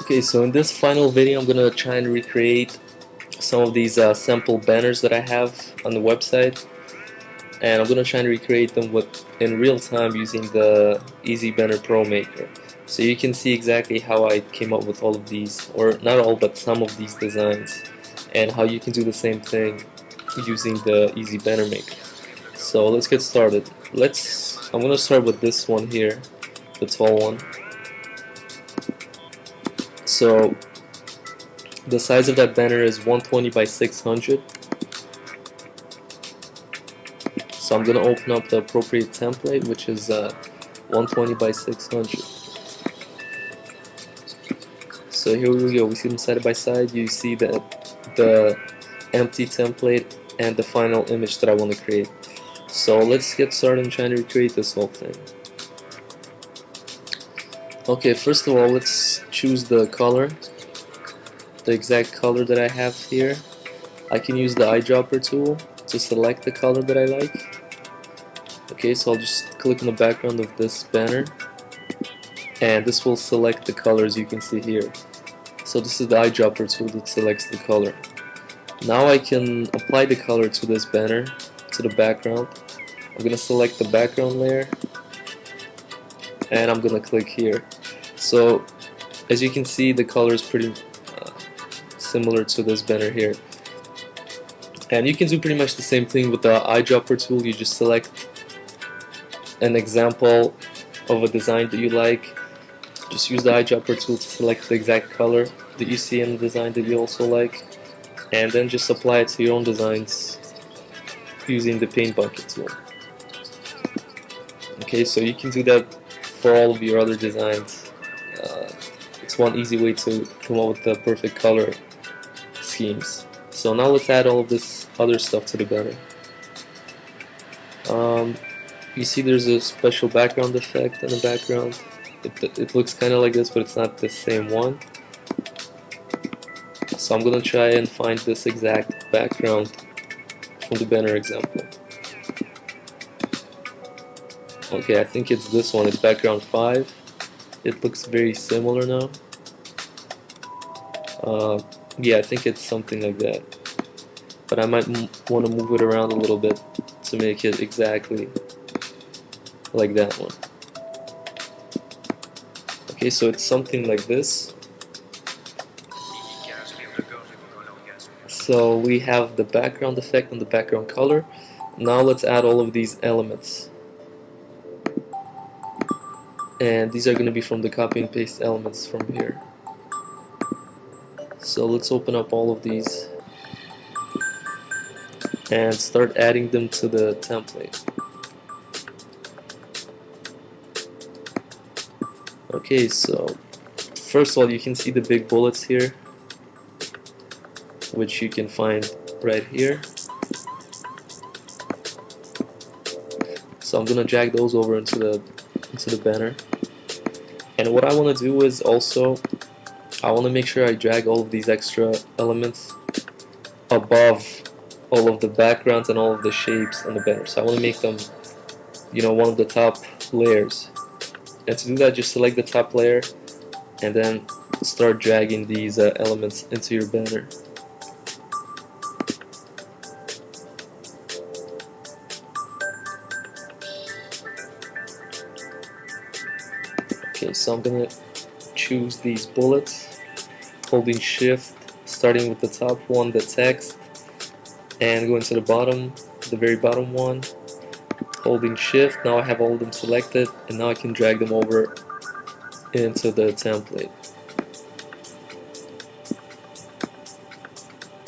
Okay, so in this final video I'm gonna try and recreate some of these sample banners that I have on the website, and I'm gonna try and recreate them in real time using the Easy Banner Pro Maker. So you can see exactly how I came up with all of these, or not all but some of these designs, and how you can do the same thing using the Easy Banner Maker. So let's get started. I'm gonna start with this one here, the tall one. So the size of that banner is 120 by 600. So I'm gonna open up the appropriate template, which is 120 by 600. So here we go. We see them side by side. You see the empty template and the final image that I want to create. So let's get started and trying to recreate this whole thing. Okay, first of all, let's choose the color, the exact color that I have here. I can use the eyedropper tool to select the color that I like. Okay, so I'll just click on the background of this banner, and this will select the colors you can see here. So this is the eyedropper tool that selects the color. Now I can apply the color to this banner, to the background. I'm going to select the background layer, and I'm going to click here. So as you can see, the color is pretty similar to this banner here. And you can do pretty much the same thing with the eyedropper tool. You just select an example of a design that you like. Just use the eyedropper tool to select the exact color that you see in the design that you also like, and then just apply it to your own designs using the paint bucket tool. Okay, so you can do that for all of your other designs. It's one easy way to come up with the perfect color schemes. So now let's add all of this other stuff to the banner. You see there's a special background effect in the background. It looks kind of like this, but it's not the same one. So I'm gonna try and find this exact background from the banner example. Okay, I think it's this one. It's background 5. It looks very similar now. Yeah, I think it's something like that. But I might want to move it around a little bit to make it exactly like that one. Okay, so it's something like this. So we have the background effect and the background color. Now let's add all of these elements. And these are going to be from the copy and paste elements from here. So let's open up all of these and start adding them to the template. Okay, so first of all, you can see the big bullets here, which you can find right here. So I'm gonna drag those over into the banner. And what I want to do is also I want to make sure I drag all of these extra elements above all of the backgrounds and all of the shapes on the banner. So I want to make them, one of the top layers. And to do that, just select the top layer and then start dragging these elements into your banner. Okay, so I'm gonna choose these bullets, holding shift, starting with the top one, the text, and going to the bottom, the very bottom one, holding shift. Now I have all of them selected, and now I can drag them over into the template.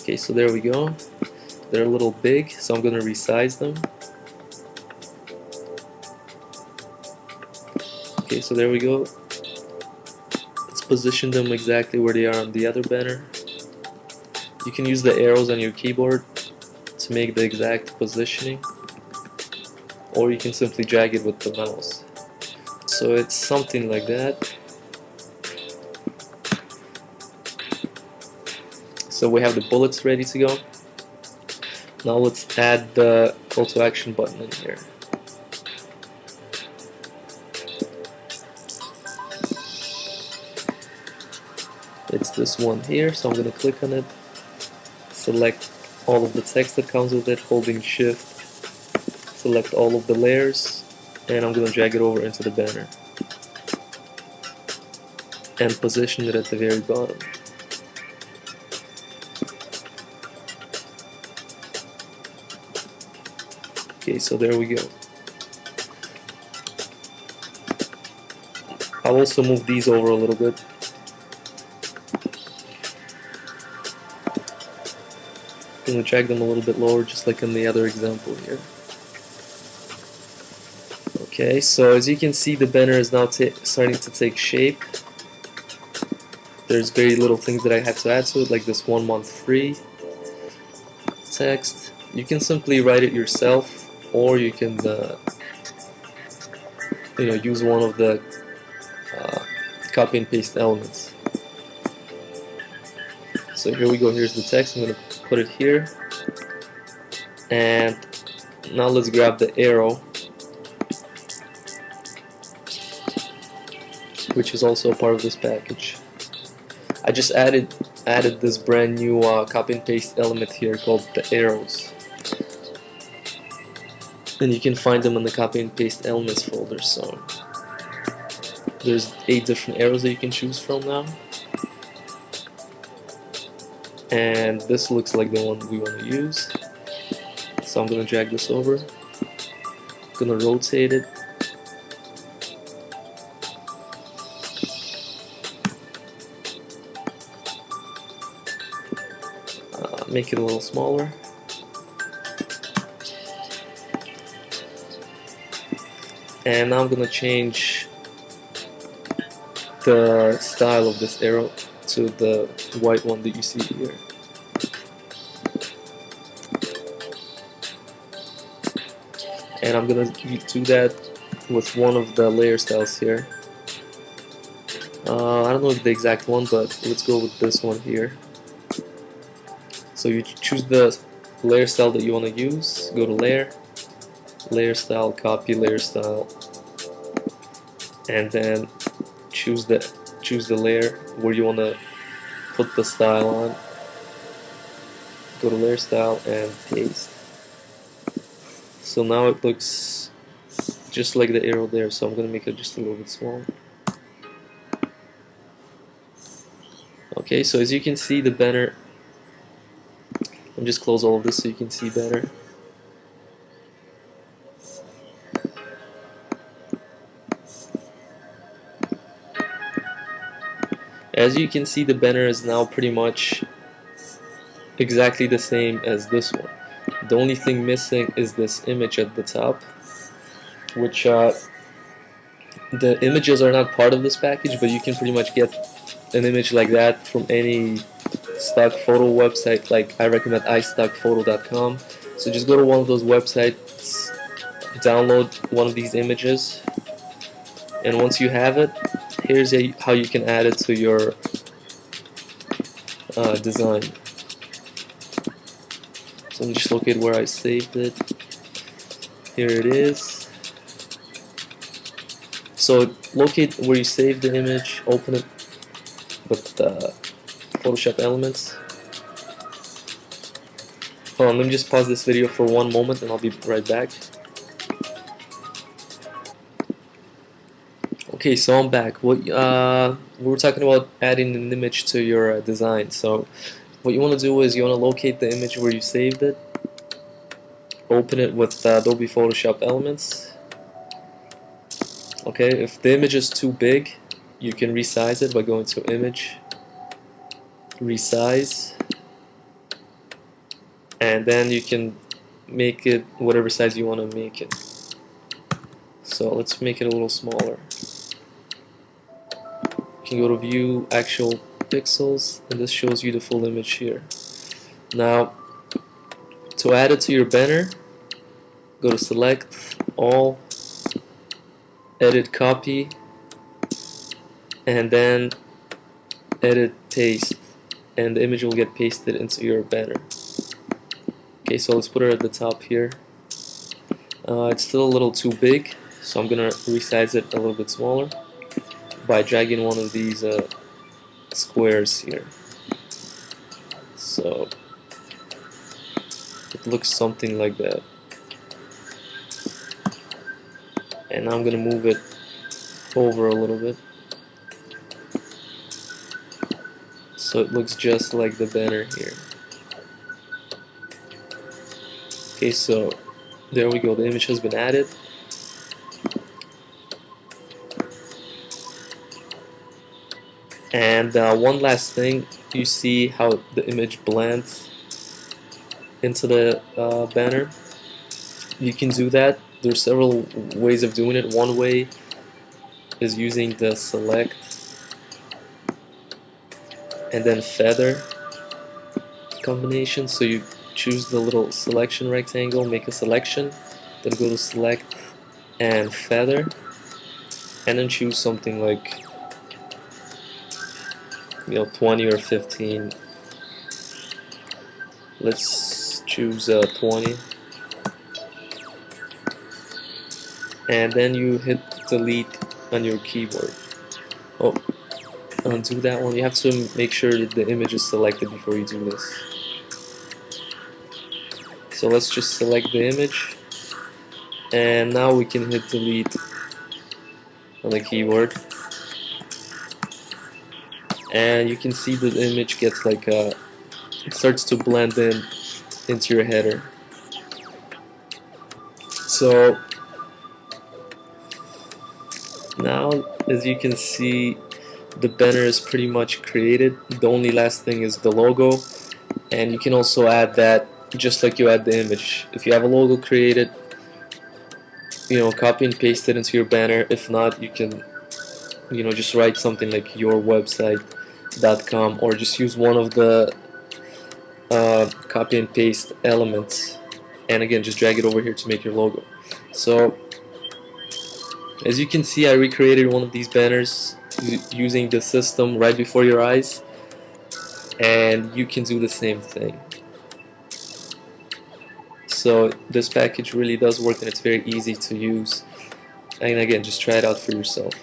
Okay, so there we go. They're a little big, so I'm going to resize them. Okay, so there we go. Let's position them exactly where they are on the other banner. You can use the arrows on your keyboard to make the exact positioning, or you can simply drag it with the mouse. So it's something like that. So we have the bullets ready to go. Now let's add the call to action button in here. It's this one here, so I'm gonna click on it, select all of the text that comes with it, holding shift, select all of the layers, and I'm gonna drag it over into the banner and position it at the very bottom. Okay, so there we go. I'll also move these over a little bit. I'm going to drag them a little bit lower, just like in the other example here. Okay, so as you can see, the banner is now starting to take shape. There's very little things that I had to add to it, like this 1 month free text. You can simply write it yourself, or you can use one of the copy and paste elements. So here we go, here's the text. I'm going to put it here, and now let's grab the arrow, which is also a part of this package. I just added this brand new copy and paste element here called the arrows, and you can find them in the copy and paste elements folder. So there's 8 different arrows that you can choose from now, and this looks like the one we want to use. So I'm going to drag this over, I'm going to rotate it, make it a little smaller, and now I'm going to change the style of this arrow to the white one that you see here. And I'm going to do that with one of the layer styles here. I don't know the exact one, but let's go with this one here. So you choose the layer style that you want to use, go to layer, layer style, copy layer style, and then choose the layer where you want to put the style on. Go to layer style and paste. So now it looks just like the arrow there, so I'm going to make it just a little bit smaller. Okay, so as you can see, the banner, let me just close all of this so you can see better. As you can see, the banner is now pretty much exactly the same as this one. The only thing missing is this image at the top, which the images are not part of this package, but you can pretty much get an image like that from any stock photo website. Like, I recommend iStockPhoto.com. So just go to one of those websites, download one of these images, and once you have it, here's how you can add it to your design. So let me just locate where I saved it. Here it is. So locate where you saved the image, open it with Photoshop Elements. Hold on, let me just pause this video for 1 moment and I'll be right back. Okay, so I'm back. We were talking about adding an image to your design. So what you want to do is you want to locate the image where you saved it, open it with Adobe Photoshop Elements. Okay, if the image is too big, you can resize it by going to Image, Resize, and then you can make it whatever size you want to make it. So let's make it a little smaller. You can go to View, Actual Pixels, and this shows you the full image here. Now, to add it to your banner, go to Select, All, Edit Copy, and then Edit Paste, and the image will get pasted into your banner. Okay, so let's put it at the top here. It's still a little too big, so I'm gonna resize it a little bit smaller by dragging one of these squares here. So it looks something like that. And I'm gonna move it over a little bit so it looks just like the banner here. Okay, so there we go, the image has been added. And one last thing, you see how the image blends into the banner? You can do that. There's several ways of doing it. One way is using the select and then feather combination. So you choose the little selection rectangle, make a selection, then go to select and feather, and then choose something like 20 or 15. Let's choose 20, and then you hit delete on your keyboard. Oh, undo that one. You have to make sure that the image is selected before you do this. So let's just select the image, and now we can hit delete on the keyboard, and you can see the image gets like it starts to blend in into your header. So now, as you can see, the banner is pretty much created. The only last thing is the logo, and you can also add that just like you add the image. If you have a logo created, copy and paste it into your banner. If not, you can just write something like yourwebsite.com, or just use one of the copy and paste elements, and again just drag it over here to make your logo. So as you can see, I recreated one of these banners using the system right before your eyes, and you can do the same thing. So this package really does work, and it's very easy to use, and again, just try it out for yourself.